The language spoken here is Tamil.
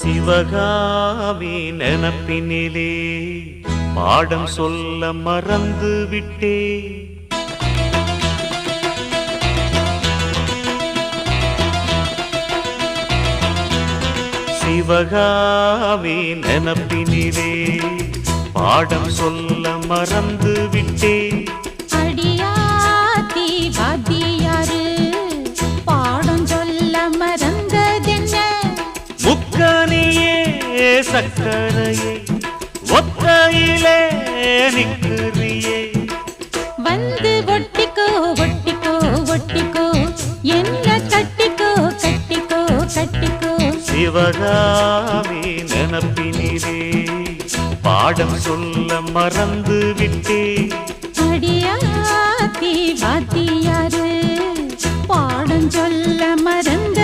சிவகாமி நினப்பினிலே பாடம் சொல்ல மறந்து விட்டே. சிவகாமி நினப்பினிலே பாடம் சொல்ல மறந்து விட்டே. அடியாத்தி வாத்தியாரு பாடம் சொல்ல மறந்ததென்ன? முக்கனியே சக்கரையே ஒத்தையிலே நிற்கிறியே. வந்து ஒட்டிக்கோ ஒட்டிக்கோ ஒட்டிக்கோ என்ன கட்டிக்கோ கட்டிக்கோ கட்டிக்கோ. சிவகாமி நினப்பினிலே பாடம் சொல்ல மறந்து விட்டே. அடியாத்தி வாத்தியாரு பாடம் சொல்ல மறந்த